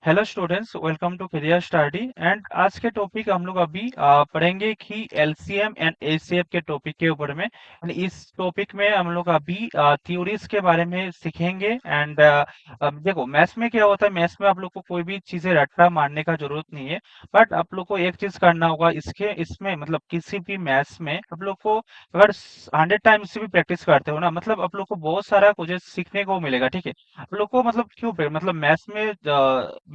Hello students, welcome to career study. And आज के topic हम लोग अभी पढ़ेंगे कि एलसीएम एंड एचसीएफ के टॉपिक के ऊपर में। And इस टॉपिक में हम लोग अभी थ्योरीज के बारे में सीखेंगे। एंड देखो, मैथ्स में क्या होता है, मैथ्स में आप लोग को कोई भी चीजें रट्टा मारने का जरूरत नहीं है। बट आप लोग को एक चीज करना होगा, इसमें मतलब किसी भी मैथ्स में आप लोग को अगर 100 टाइम्स से भी प्रैक्टिस करते हो ना, मतलब आप लोग को बहुत सारा कुछ सीखने को मिलेगा। ठीक है, आप लोग को मतलब मतलब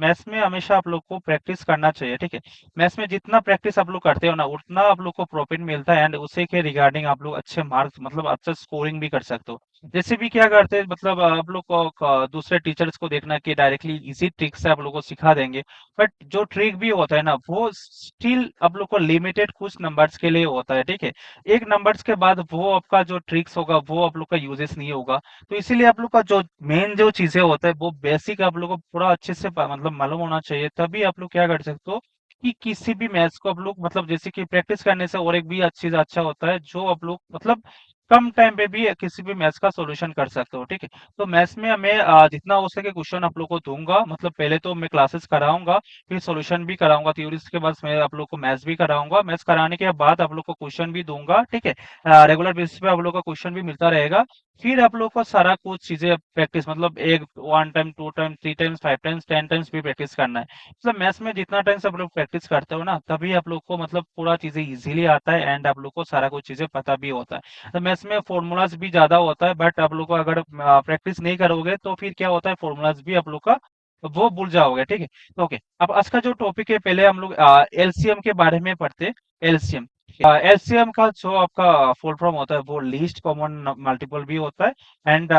मैथ्स में हमेशा आप लोग को प्रैक्टिस करना चाहिए। ठीक है, मैथ्स में जितना प्रैक्टिस आप लोग करते हो ना, उतना आप लोग को प्रॉफिट मिलता है। एंड उसी के रिगार्डिंग आप लोग अच्छे मार्क्स मतलब अच्छा स्कोरिंग भी कर सकते हो। जैसे भी क्या करते हैं, मतलब आप लोग को दूसरे टीचर्स को देखना कि डायरेक्टली इजी ट्रिक से आप लोग को सिखा देंगे। बट जो ट्रिक भी होता है ना, वो स्टिल आप लोग को लिमिटेड कुछ नंबर्स के लिए होता है। ठीक है, एक नंबर्स के बाद वो आपका जो ट्रिक्स होगा वो आप लोग का यूजेस नहीं होगा। तो इसीलिए आप लोग का जो मेन जो चीजें होता है वो बेसिक आप लोग को पूरा अच्छे से मतलब मालूम होना चाहिए। तभी आप लोग क्या कर सकते हो कि किसी भी मैथ्स को आप लोग मतलब जैसे कि प्रैक्टिस करने से और एक भी अच्छी चीज अच्छा होता है, जो आप लोग मतलब कम टाइम पे भी किसी भी मैथ्स का सॉल्यूशन कर सकते हो। ठीक है, तो मैथ्स में मैं जितना हो सके क्वेश्चन आप लोग को दूंगा। मतलब पहले तो मैं क्लासेस कराऊंगा, फिर सॉल्यूशन भी कराऊंगा थ्योरीज के बाद मैं आप लोग को मैथ्स भी कराऊंगा। मैथ्स कराने के बाद आप लोग को क्वेश्चन भी दूंगा। ठीक है, रेगुलर बेसिस पे आप लोग का क्वेश्चन भी मिलता रहेगा। फिर आप लोग को सारा कुछ चीजें प्रैक्टिस मतलब एक 1 time 2 time 3 times 5 times 10 times भी प्रैक्टिस करना है। मतलब मैथ्स में जितना टाइम आप लोग प्रैक्टिस करते हो ना, तभी आप लोग को मतलब पूरा चीजें इजीली आता है। एंड आप लोग को सारा कुछ चीजें पता भी होता है। तो मैथ्स में फॉर्मूलाज भी ज्यादा होता है, बट आप लोग को अगर प्रैक्टिस नहीं करोगे तो फिर क्या होता है, फॉर्मूलाज भी आप लोग का वो भूल जाओगे। ठीक है, तो ओके, अब आज का जो टॉपिक है, पहले हम लोग एलसीएम के बारे में पढ़ते। एलसीएम एलसीएम का जो आपका फुल फॉर्म होता है वो लीस्ट कॉमन मल्टीपल भी होता है। एंड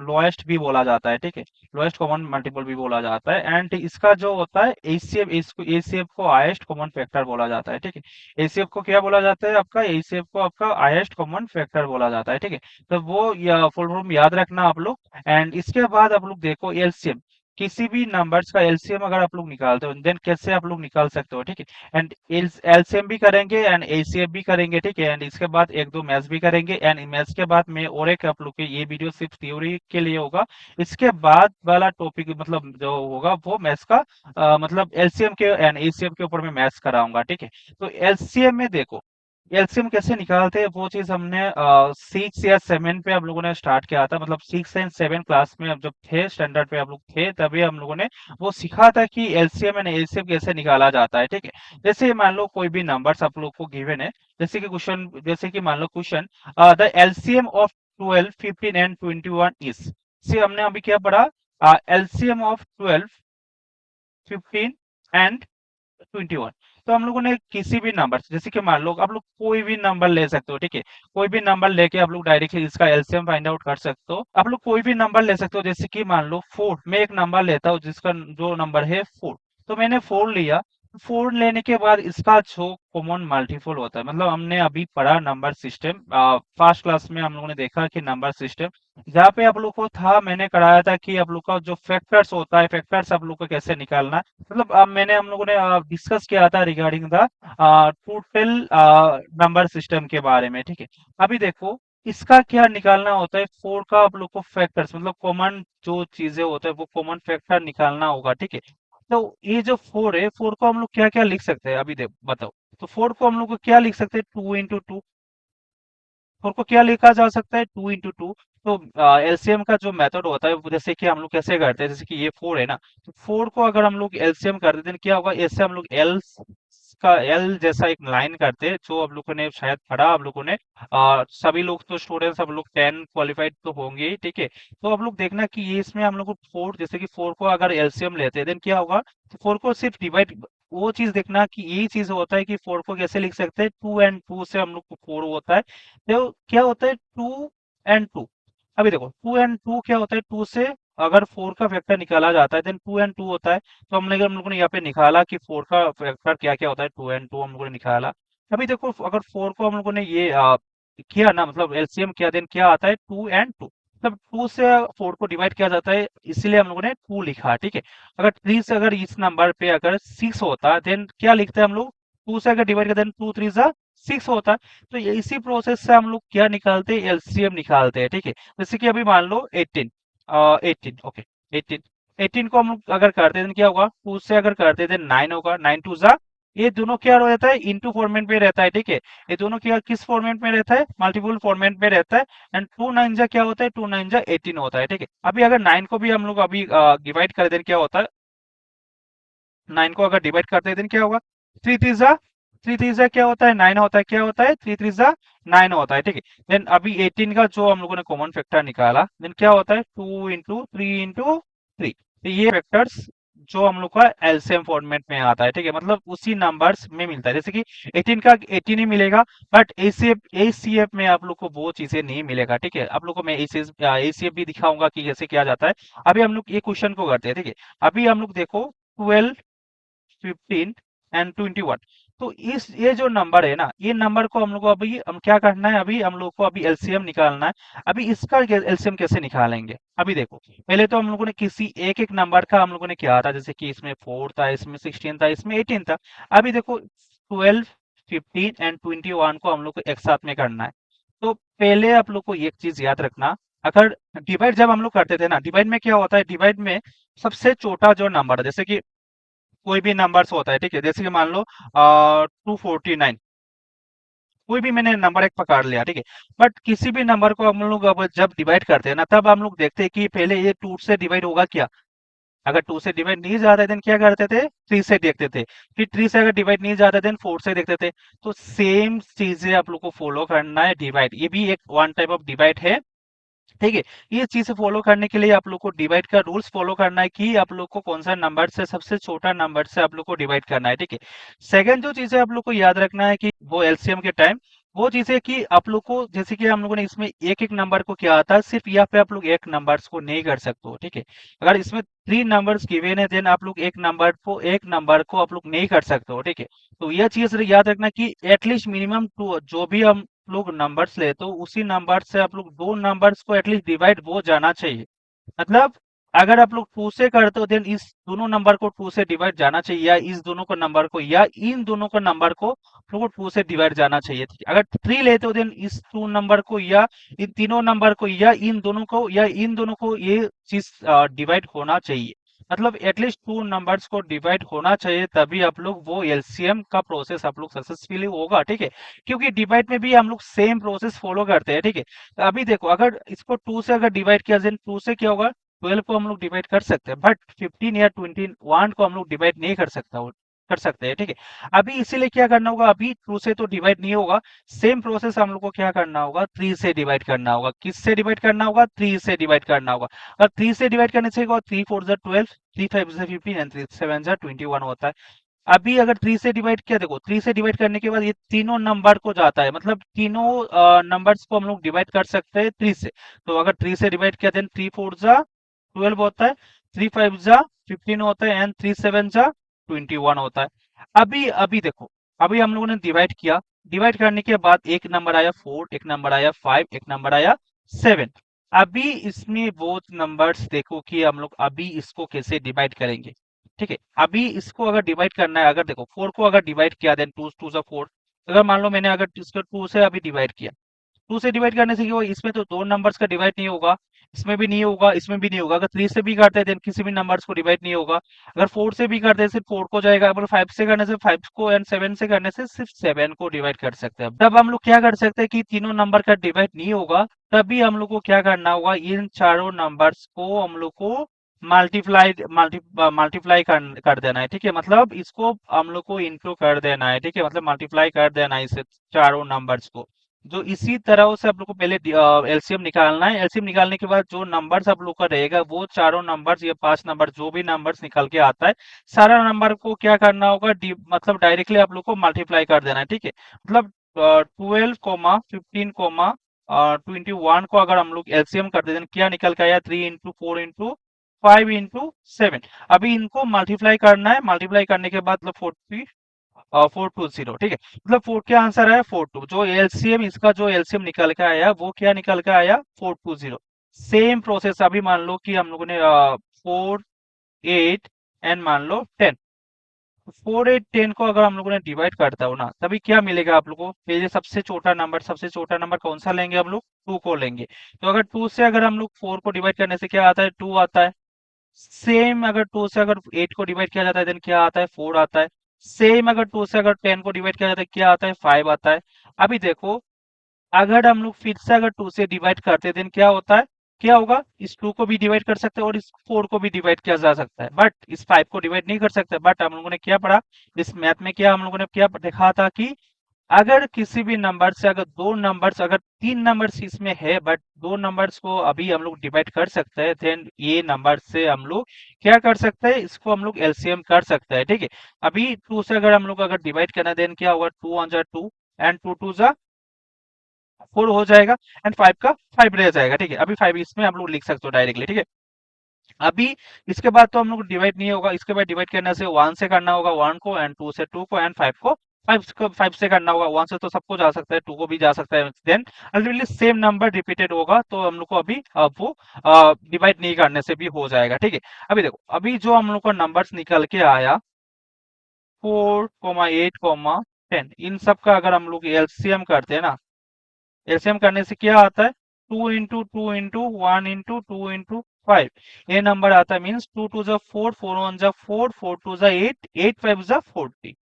लोएस्ट भी बोला जाता है। ठीक है, लोएस्ट कॉमन मल्टीपल भी बोला जाता है। एंड इसका जो होता है एचसीएफ, इसको एचसीएफ को हाईएस्ट कॉमन फैक्टर बोला जाता है। ठीक है, एचसीएफ को क्या बोला जाता है, आपका एचसीएफ को आपका हाईएस्ट कॉमन फैक्टर बोला जाता है। ठीक है, तो वो फुल फॉर्म याद रखना आप लोग। एंड इसके बाद आप लोग देखो एलसीएम, किसी भी नंबर्स का एलसीएम अगर आप लोग निकालते हो, देन कैसे आप लोग निकाल सकते हो। ठीक है, एंड एलसीएम भी करेंगे एंड एचसीएफ भी करेंगे। ठीक है, एंड इसके बाद एक दो मैथ्स भी करेंगे। एंड मैथ्स के बाद में और एक आप लोग के ये वीडियो सिर्फ थ्योरी के लिए होगा। इसके बाद वाला टॉपिक मतलब जो होगा वो मैथ्स का मतलब एलसीएम के एंड एचसीएफ के ऊपर में मैथ्स कराऊंगा। ठीक है, तो एलसीएम में देखो, एलसीएम कैसे निकालते हैं वो चीज हमने 6 या 7 पे हम लोगों ने स्टार्ट किया था। मतलब 6 एंड 7 क्लास में अब जब थे, स्टैंडर्ड पे हम लोग थे, तभी हम लोगों ने वो सीखा था कि एलसीएम एंड एलसीएम कैसे निकाला जाता है। ठीक है, जैसे मान लो कोई भी नंबर्स आप लोग को गिवन है, जैसे कि मान लो question, the LCM of 12 15 and 21 is. से हमने अभी क्या पढ़ा, एलसीएम ऑफ 12 15 एंड 21। तो हम लोगों ने किसी भी नंबर जैसे कि मान लो आप लोग कोई भी नंबर ले सकते हो। ठीक है, कोई भी नंबर लेके आप लोग डायरेक्टली इसका एलसीएम फाइंड आउट कर सकते हो। आप लोग कोई भी नंबर ले सकते हो, जैसे कि मान लो 4, मैं एक नंबर लेता हूँ जिसका जो नंबर है 4। तो मैंने 4 लिया। 4 लेने के बाद इसका जो कॉमन मल्टीपल होता है, मतलब हमने अभी पढ़ा नंबर सिस्टम, फर्स्ट क्लास में हम लोगों ने देखा कि नंबर सिस्टम जहाँ पे आप लोग को था, मैंने कराया था कि आप लोग का जो फैक्टर्स होता है, फैक्टर्स आप लोग को कैसे निकालना है। मतलब मैंने हम लोगों ने डिस्कस किया था regarding the total number system के बारे में। ठीक है, अभी देखो इसका क्या निकालना होता है, 4 का आप लोग को फैक्टर्स मतलब कॉमन जो चीजें होते हैं वो कॉमन फैक्टर निकालना होगा। ठीक है, तो ये जो 4 है, 4 को हम लोग क्या क्या लिख सकते हैं, अभी देखो बताओ। तो 4 को हम लोग को क्या लिख सकते हैं, 2 into 2। फोर को क्या लिखा जा सकता है, 2 into 2। तो एलसीएम का जो मेथड होता है वो जैसे कि हम लोग कैसे करते हैं, जैसे कि ये 4 है ना, तो 4 को अगर हम लोग एलसीएम कर देते हैं क्या होगा, ऐसे हम लोग एल का एल जैसा एक लाइन करते हैं, जो आप लोगों ने शायद पढ़ा, आप लोगों ने सभी लोग तो स्टूडेंट्स सब लोग 10 क्वालिफाइड तो होंगे ही। ठीक है, तो आप लोग देखना कि ये इसमें हम लोग को 4, जैसे कि 4 को अगर एलसीएम लेते हैं देन क्या होगा, तो 4 को सिर्फ डिवाइड, वो चीज देखना कि यही चीज होता है कि 4 को कैसे लिख सकते हैं, 2 and 2 से हम लोग को 4 होता है। तो क्या होता है 2 and 2। अभी देखो 2 and 2 क्या होता है, 2 से अगर 4 का फैक्टर निकाला जाता है देन 2 and 2 होता है। तो हम लोगों ने यहाँ पे निकाला कि 4 का फैक्टर क्या क्या होता है, 2 and 2 हम लोगों ने निकाला। अभी देखो अगर 4 को हम लोगों ने ये किया ना, मतलब एलसीएम किया, देन क्या आता है, 2 and 2। मतलब 2 से 4 को डिवाइड किया जाता है, इसीलिए हम लोगों ने 2 लिखा। ठीक है, अगर 3 से अगर इस नंबर पे अगर 6 होता देन क्या लिखते हैं हम लोग, 2 से अगर डिवाइड करते हैं 2 3 जा 6 होता। तो ये इसी प्रोसेस से हम लोग क्या निकालते हैं, एलसीएम निकालते हैं। ठीक है, जैसे कि अभी मान लो 18, 18 ओके, 18। 18 को हम लोग अगर करते दें क्या होगा, 2 से अगर करते दें 9 होगा, 9 टू जा, ये दोनों क्या रहता है, इनटू फॉर्मेट में रहता है, ठीक है। ये दोनों क्या किस फॉर्मेट में रहता है, मल्टीपल फॉर्मेट में रहता है। एंड 2 9 जा क्या होता है, 2 9 जा 18 होता है, ठीक है। अभी अगर 9 को भी हम लोग अभी डिवाइड कर दें क्या होता है, 9 को अगर डिवाइड करते हैं क्या होगा, 3 3 जा क्या होता है, 9 होता है, क्या होता है 3 3 जा 9 होता है, ठीक है। देन अभी 18 का जो हम लोगों ने कॉमन फैक्टर निकाला, देन क्या होता है 2 इंटू 3 इंटू 3। तो ये फैक्टर्स जो हम लोग का एलसीएम फॉर्मेट में आता है, ठीक है, मतलब उसी नंबर्स में मिलता है। जैसे कि 18 का 18 ही मिलेगा, बट एसीएफ में आप लोग को वो चीजें नहीं मिलेगा, ठीक है। आप लोग को मैं एसीएफ भी दिखाऊंगा कि कैसे किया जाता है। अभी हम लोग ये क्वेश्चन को करते हैं, ठीक है। अभी हम लोग देखो 12 15 एंड 21। तो इस ये जो नंबर है ना, ये नंबर को हम लोग को अभी हम क्या करना है, अभी हम लोग को अभी एलसीएम निकालना है। अभी इसका एलसीएम कैसे निकालेंगे, अभी देखो पहले तो हम लोगों ने किसी एक एक नंबर का हम लोगों ने किया था, जैसे कि इसमें 4 था, इसमें 16 था, इसमें 18 था। अभी देखो 12 15 एंड 21 को हम लोग को एक साथ में करना है। तो पहले आप लोग को एक चीज याद रखना, अगर डिवाइड जब हम लोग करते थे ना, डिवाइड में क्या होता है, डिवाइड में सबसे छोटा जो नंबर है, जैसे कि कोई भी नंबर्स होता है, ठीक है, जैसे कि मान लो 249, कोई भी मैंने नंबर एक पकड़ लिया, ठीक है। बट किसी भी नंबर को हम लोग अब जब डिवाइड करते हैं ना, तब हम लोग देखते हैं कि पहले ये 2 से डिवाइड होगा क्या। अगर 2 से डिवाइड नहीं जाता है देन क्या करते थे, 3 से देखते थे। फिर 3 से अगर डिवाइड नहीं जाता देन 4 से देखते थे। तो सेम चीजें आप लोग को फॉलो करना है, डिवाइड ये भी एक वन टाइप ऑफ डिवाइड है, ठीक है। ये चीज फॉलो करने के लिए आप लोग को डिवाइड का रूल्स फॉलो करना है कि आप लोग को कौन सा नंबर से सबसे छोटा नंबर से आप लोग को डिवाइड करना है, ठीक है। सेकंड जो चीज है आप लोग को याद रखना है कि वो एलसीएम के टाइम वो चीज है कि आप लोग को, जैसे कि हम लोगों ने इसमें एक एक नंबर को किया था, सिर्फ यहाँ पे आप लोग एक नंबर्स को नहीं कर सकते हो, ठीक है। अगर इसमें 3 नंबर्स गिवन है देन आप लोग एक नंबर को आप लोग नहीं कर सकते हो, ठीक है। तो यह चीज याद रखना कि एटलीस्ट मिनिमम टू जो भी हम लोग नंबर्स ले, तो उसी नंबर से आप लोग दो नंबर्स को एटलीस्ट डिवाइड हो जाना चाहिए। मतलब अगर आप लोग 2 से करते हो देन इस दोनों नंबर को 2 से डिवाइड जाना चाहिए, या इस दोनों को नंबर को, या इन दोनों का नंबर को तो वो 2 से डिवाइड जाना चाहिए, ठीक है। अगर 3 लेते हो देन इस 2 नंबर को, या इन तीनों नंबर को, या इन दोनों को, या इन दोनों को, ये चीज डिवाइड होना चाहिए। मतलब एटलीस्ट 2 नंबर्स को डिवाइड होना चाहिए, तभी आप लोग वो एलसीएम का प्रोसेस आप लोग सक्सेसफुली होगा, ठीक है। क्योंकि डिवाइड में भी हम लोग सेम प्रोसेस फॉलो करते हैं, ठीक है। तो अभी देखो अगर इसको 2 से अगर डिवाइड किया देन 2 से क्या होगा, 12 को हम लोग डिवाइड कर सकते हैं, बट 15 या 21 को हम लोग डिवाइड नहीं कर सकते हैं, ठीक है। अभी इसीलिए क्या करना होगा, अभी 2 से तो डिवाइड नहीं होगा, सेम प्रोसेस हम लोग को क्या करना होगा, 3 से डिवाइड करना होगा। किस से डिवाइड करना होगा, 3 से डिवाइड करना होगा। और 3 से डिवाइड करने से 3 4 जा 12, 3 5 जा 15 एंड 3 7 जा 21 होता है। अभी अगर 3 से डिवाइड किया, देखो 3 से डिवाइड करने के बाद ये तीनों नंबर को जाता है, मतलब तीनों नंबर्स को हम लोग डिवाइड कर सकते हैं 3 से। तो अगर 3 से डिवाइड किया देन 3 4 जा 12 होता है, 3 5 जा 15 होता है, एंड 3 7 जा 21 होता है। अभी अभी देखो, अभी हम लोगों ने डिवाइड किया, डिवाइड करने के बाद एक नंबर आया 4, एक नंबर आया 5, एक नंबर आया 7। अभी इसमें वो नंबर्स देखो कि हम लोग अभी इसको कैसे डिवाइड करेंगे, ठीक है। अभी इसको अगर डिवाइड करना है, अगर देखो 4 को अगर डिवाइड किया देन 2 2 जा 4। अगर मान लो मैंने अगर इसको 2 से अभी डिवाइड किया, 2 से डिवाइड करने से क्या होगा, इसमें तो दो नंबर्स का डिवाइड नहीं होगा, इसमें भी नहीं होगा, इसमें भी नहीं होगा। अगर 3 से भी करते हैं देन किसी भी नंबर्स को डिवाइड नहीं होगा। अगर 4 से भी करते हैं सिर्फ 4 को जाएगा, अगर 5 से करने से 5 को, एंड 7 से करने से सिर्फ 7 को डिवाइड कर सकते हैं। तब हम लोग क्या कर सकते हैं कि तीनों नंबर का डिवाइड नहीं होगा, तभी हम लोग को क्या करना होगा, इन चारों नंबर्स को हम लोग को मल्टीप्लाई कर देना है, ठीक है। मतलब इसको हम लोग को इंटू कर देना है, ठीक है, मतलब मल्टीप्लाई कर देना है इसे चारों नंबर्स को। जो इसी तरह से आप लोग को पहले एलसीएम निकालना है। एलसीएम निकालने के बाद जो नंबर्स आप लोग का रहेगा, वो चारों नंबर्स या 5 नंबर जो भी नंबर्स निकल के आता है, सारा नंबर को क्या करना होगा, मतलब डायरेक्टली आप लोग को मल्टीप्लाई कर देना है, ठीक है। मतलब 12 15 21 को अगर हम लोग एलसीएम कर देते हैं, क्या निकल के आया, 3 इंटू 4 इंटू 5 इंटू 7। अभी इनको मल्टीप्लाई करना है, मल्टीप्लाई करने के बाद मतलब 420, ठीक है। मतलब फोर क्या आंसर है, 42। जो एलसीएम, इसका जो एलसीएम निकल के आया वो क्या निकल के आया, 420। सेम प्रोसेस अभी मान लो कि हम लोगों ने 4 8 एंड मान लो 10, 4 8 10 को अगर हम लोगों ने डिवाइड करता हो ना, तभी क्या मिलेगा आप लोगों को, पहले सबसे छोटा नंबर कौन सा लेंगे हम लोग, 2 को लेंगे। तो अगर 2 से अगर हम लोग 4 को डिवाइड करने से क्या आता है, 2 आता है। सेम अगर 2 से अगर 8 को डिवाइड किया जाता है देन क्या आता है, 4 आता है। सेम अगर 2 से अगर 10 को डिवाइड किया जाता है क्या आता है, 5 आता है। अभी देखो, अगर हम लोग फिर से अगर 2 से डिवाइड करते हैं देन क्या होता है, क्या होगा, इस 2 को भी डिवाइड कर सकते हैं और इस 4 को भी डिवाइड किया जा सकता है, बट इस 5 को डिवाइड नहीं कर सकते। बट हम लोगों ने क्या पढ़ा इस मैथ में, क्या हम लोगों ने क्या देखा था कि अगर किसी भी नंबर से अगर दो नंबर्स, अगर तीन नंबर्स इसमें है बट दो नंबर्स को अभी हम लोग डिवाइड कर सकते हैं, देन ये नंबर से हम लोग क्या कर सकते हैं, इसको हम लोग एलसीएम कर सकते हैं। ठीक है, अभी 2 से अगर हम लोग अगर डिवाइड करना देन क्या होगा, 2 वन जा 2 एंड 2 टू जा 4 हो जाएगा एंड 5 का 5 रह जाएगा। ठीक है, अभी 5 इसमें हम लोग लिख सकते हो डायरेक्टली। ठीक है, अभी इसके बाद तो हम लोग डिवाइड नहीं होगा, इसके बाद डिवाइड करने से 1 से करना होगा 1 को एंड 2 से 2 को एंड 5 को 5 से करना होगा। 1 से तो सबको जा सकता है, 2 को भी जा सकता है, then ultimately same number repeated होगा तो हम लोग को अभी अब वो डिवाइड नहीं करने से भी हो जाएगा। ठीक है, अभी देखो, अभी जो हम लोग का नंबर्स निकल के आया 4, 8, 10, इन सब का अगर हम लोग एलसीएम करते हैं ना, एलसीएम करने से क्या आता है, 2 इंटू 1 इंटू ये नंबर आता है, मीन्स 2 2 जा 4, 4 1 जा 4, 4 2 जा 8, 8 5 जा 40।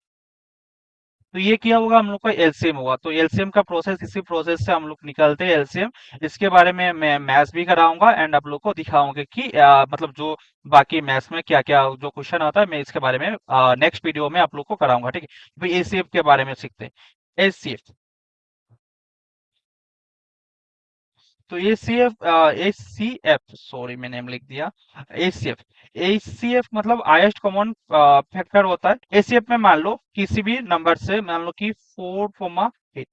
तो ये क्या होगा, हम लोग का एलसीएम होगा। तो एलसीएम का प्रोसेस, इसी प्रोसेस से हम लोग निकलते हैं एलसीएम। इसके बारे में मैं मैथ्स भी कराऊंगा एंड आप लोग को दिखाऊंगे कि मतलब जो बाकी मैथ्स में क्या क्या जो क्वेश्चन आता है, मैं इसके बारे में नेक्स्ट वीडियो में आप लोग को कराऊंगा। ठीक है, तो एसीएफ के बारे में सीखते हैं। एसीएफ, तो एसीएफ सॉरी मैं नेम लिख दिया। एसीएफ, एसीएफ मतलब हाईएस्ट कॉमन फैक्टर होता है। एसीएफ में मान लो किसी भी नंबर से मान लो कि 4, 8,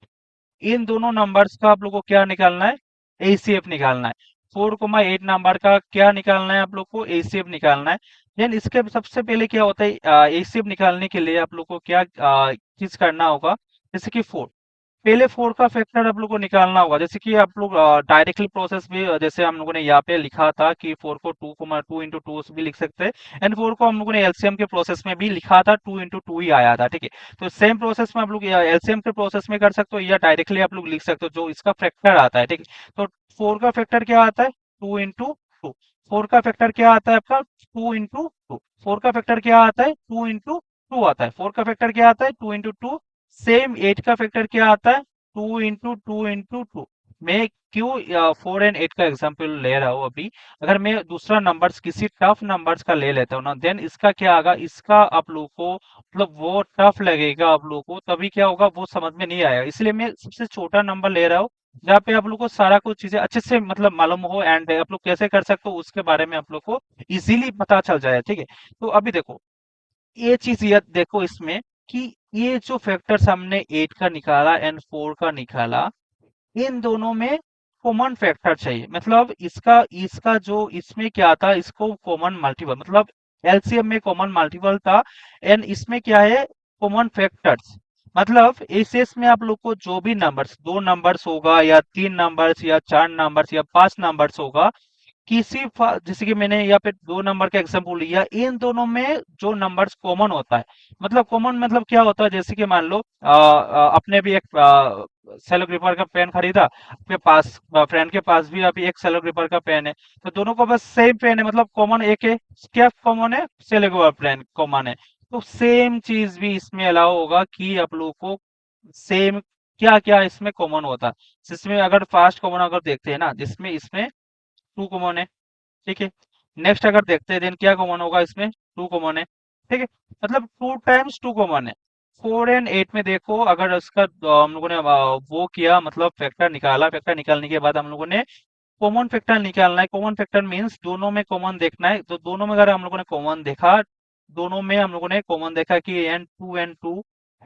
इन दोनों नंबर्स का आप लोग को क्या निकालना है, एसीएफ निकालना है। 4, 8 नंबर का क्या निकालना है आप लोग को, एसीएफ निकालना है। देन इसके सबसे पहले क्या होता है, एसीएफ निकालने के लिए आप लोग को क्या चीज करना होगा, जैसे कि 4, पहले 4 का फैक्टर आप लोग को निकालना होगा। जैसे कि आप लोग डायरेक्टली प्रोसेस भी जैसे हम लोगों ने यहाँ पे लिखा था कि 4 को 2 इंटू 2 भी लिख सकते हैं एंड 4 को हम लोगों ने एलसीएम के प्रोसेस में भी लिखा था, 2 इंटू 2 ही आया था। ठीक है, तो सेम प्रोसेस में आप लोग एलसीएम के प्रोसेस में कर सकते हो या डायरेक्टली आप लोग लिख सकते हो जो इसका फैक्टर आता है। ठीक है, तो 4 का फैक्टर क्या आता है, 2 इंटू 2। 4 का फैक्टर क्या आता है आपका, 2 इंटू 2। 4 का फैक्टर क्या आता है, 2 इंटू 2 आता है। 4 का फैक्टर क्या आता है, 2 इंटू 2। सेम 8 का फैक्टर क्या आता है, 2 इंटू 2 इंटू 2। मैं क्यों 4 एंड 8 का एग्जांपल ले रहा हूँ अभी, अगर मैं दूसरा नंबर्स किसी टफ नंबर्स का ले लेता हूँ ना, देन इसका क्या आएगा, इसका आप लोगों को मतलब वो टफ लगेगा आप लोगों को, तभी क्या होगा वो समझ में नहीं आएगा। इसलिए मैं सबसे छोटा नंबर ले रहा हूँ जहाँ पे आप लोग को सारा कुछ चीजें अच्छे से मतलब मालूम हो एंड आप लोग कैसे कर सकते हो उसके बारे में आप लोग को इजीली पता चल जाए। ठीक है, तो अभी देखो ये चीज याद देखो इसमें कि ये जो फैक्टर्स हमने 8 का निकाला एंड 4 का निकाला, इन दोनों में कॉमन फैक्टर चाहिए। मतलब इसका इसका जो इसमें क्या था, इसको कॉमन मल्टीपल मतलब एलसीएम में कॉमन मल्टीपल था एंड इसमें क्या है, कॉमन फैक्टर्स। मतलब एसएस में आप लोग को जो भी नंबर्स, दो नंबर्स होगा या तीन नंबर्स या चार नंबर्स या पांच नंबर्स होगा, जैसे कि मैंने यहाँ पे दो नंबर का एग्जांपल लिया, इन दोनों में जो नंबर्स कॉमन होता है, मतलब कॉमन मतलब क्या होता है, जैसे कि मान लो अपने भी एक सेलो ग्रिपर का पेन खरीदा, आपके पास फ्रेंड के पास भी अभी एक सेलो ग्रिपर का पेन है, तो दोनों को बस सेम पेन है, मतलब कॉमन एक है। क्या कॉमन है, सेलो ग्रिपर पेन कॉमन है। तो सेम चीज भी इसमें अलाउ होगा कि आप लोगों को सेम क्या क्या इसमें कॉमन होता है। जिसमें अगर फास्ट कॉमन अगर देखते हैं ना, जिसमें इसमें 2 कॉमन है। ठीक है, नेक्स्ट अगर देखते हैं देन क्या कॉमन होगा, इसमें 2 कॉमन है। ठीक है, मतलब 2 टाइम्स 2 कॉमन है। 4 एंड 8 में देखो, अगर इसका हम लोगों ने वो किया मतलब फैक्टर निकाला, फैक्टर निकालने के बाद हम लोगों ने कॉमन फैक्टर निकालना है। कॉमन फैक्टर मींस दोनों में कॉमन देखना है, तो दोनों में अगर हम लोगों ने कॉमन देखा, दोनों में हम लोगों ने कॉमन देखा कि एन टू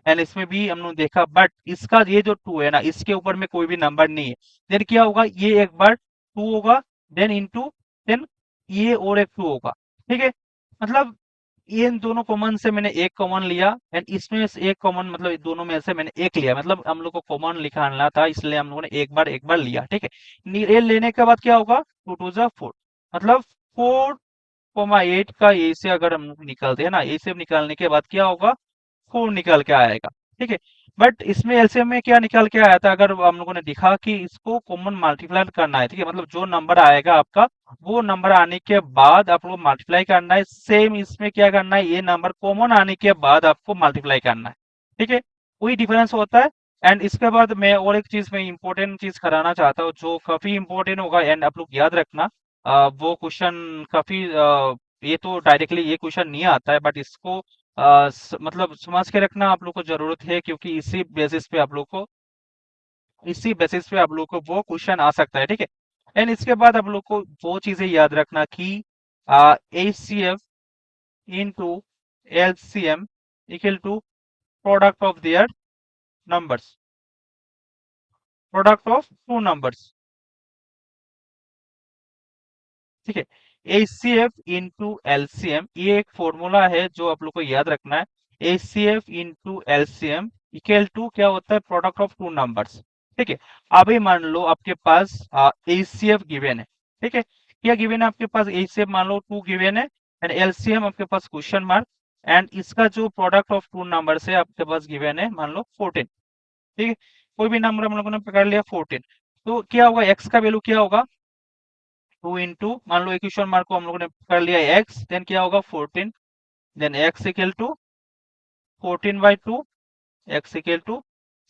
एंड इसमें भी हम लोग देखा, बट इसका ये जो 2 है ना, इसके ऊपर में कोई भी नंबर नहीं है। देन क्या होगा, ये एक बार 2 होगा, देन इंटू, देन ये और एक 2 होगा। ठीक है, मतलब ये इन दोनों कॉमन से मैंने एक कॉमन लिया एंड इसमें से एक कॉमन, मतलब इन दोनों में से मैंने एक लिया, मतलब हम लोग को कॉमन निकालना था इसलिए हम लोगों ने एक बार लिया। ठीक है, ये लेने के बाद क्या होगा, 2 2 जा 4, मतलब 4, 8 का ए से अगर हम लोग निकालते हैं ना, ए से निकालने के बाद क्या होगा, 4 निकल के आएगा। ठीक है। बट इसमें एलसीएम में क्या निकल के आया था, अगर हम लोगों ने दिखा कि इसको कॉमन मल्टीप्लाई करना है, ठीक है, मतलब जो नंबर आएगा आपका वो नंबर आने के बाद आपको मल्टीप्लाई करना है। सेम इसमें क्या करना है, ये नंबर कॉमन आने के बाद आपको मल्टीप्लाई करना है। ठीक है, वही डिफरेंस होता है। एंड इसके बाद मैं और एक चीज में इंपॉर्टेंट चीज कराना चाहता हूँ जो काफी इंपॉर्टेंट होगा, एंड आप लोग याद रखना। वो क्वेश्चन काफी ये तो डायरेक्टली ये क्वेश्चन नहीं आता है, बट इसको मतलब समझ के रखना आप लोग को जरूरत है, क्योंकि इसी बेसिस पे आप लोग को वो क्वेश्चन आ सकता है। ठीक है, एंड इसके बाद आप लोग को वो चीजें याद रखना कि HCF into LCM equal to product of their numbers, product of two numbers. ठीक है, एचसीएफ इंटू एलसीएम ये एक फॉर्मूला है जो आप लोग को याद रखना है। HCF into LCM equal to क्या होता है, प्रोडक्ट ऑफ टू नंबर्स। ठीक है, अभी मान लो आपके पास एचसीएफ गिवन है। ठीक है, क्या गिवन है आपके पास, एचसीएफ मान लो टू गिवन है, एंड एलसीएम आपके पास क्वेश्चन मार्क, एंड इसका जो प्रोडक्ट ऑफ टू नंबर है आपके पास गिवन है मान लो 14। ठीक है, कोई भी नंबर हम लोगों ने पकड़ लिया 14, तो क्या होगा, एक्स का वैल्यू क्या होगा, टू इंटू मान लो इक्वेशन मार्क को हम लोगों ने कर लिया एक्स, देन क्या होगा 14, then X equal to 14/2, X equal to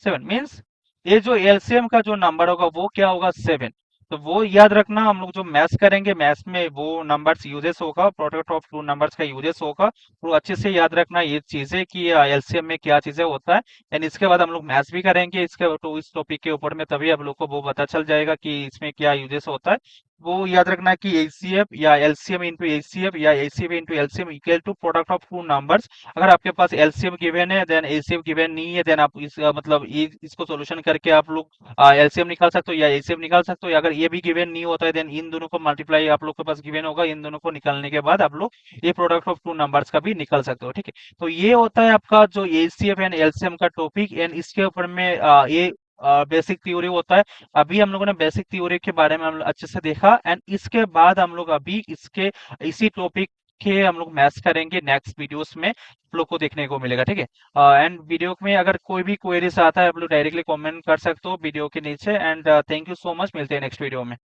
7 means ये जो एलसीएम का जो नंबर होगा वो क्या होगा 7। तो वो याद रखना, हम लोग जो मैथ्स करेंगे मैथ्स में वो नंबर्स यूजेस होगा, प्रोडक्ट ऑफ टू नंबर्स का यूजेस होगा, तो अच्छे से याद रखना ये चीजें कि एलसीएम में क्या चीजें होता है। एंड इसके बाद हम लोग मैथ्स भी करेंगे इसके तो इस टॉपिक के ऊपर में, तभी आप लोग को वो पता चल जाएगा कि इसमें क्या यूजेस होता है। वो याद रखना कि एचसीएफ या एलसीएम इंटू एचसीएफ या HCF into LCM equal to product of two numbers. अगर आपके पास एलसीएम गिवन है देन एचसीएफ गिवन नहीं है, देन आप इस मतलब इसको सॉल्यूशन करके आप लोग एलसीएम निकाल सकते हो या एचसीएफ निकाल सकते हो, या अगर ये भी गिवन नहीं होता है देन इन दोनों को मल्टीप्लाई आप लोग के पास गिवन होगा, इन दोनों को निकालने के बाद आप लोग ये प्रोडक्ट ऑफ टू नंबर्स का भी निकाल सकते हो। ठीक है, तो ये होता है आपका जो एचसीएफ एंड एलसीएम का टॉपिक, एंड इसके ऊपर में ये बेसिक थ्योरी होता है। अभी हम लोगों ने बेसिक थ्योरी के बारे में हम लोग अच्छे से देखा, एंड इसके बाद हम लोग अभी इसके इसी टॉपिक के हम लोग मैथ्स करेंगे नेक्स्ट वीडियोस में, आप लोग को देखने को मिलेगा। ठीक है, एंड वीडियो में अगर कोई भी क्वेरीज आता है आप लोग डायरेक्टली कमेंट कर सकते हो वीडियो के नीचे, and thank you so much, मिलते हैं नेक्स्ट वीडियो में।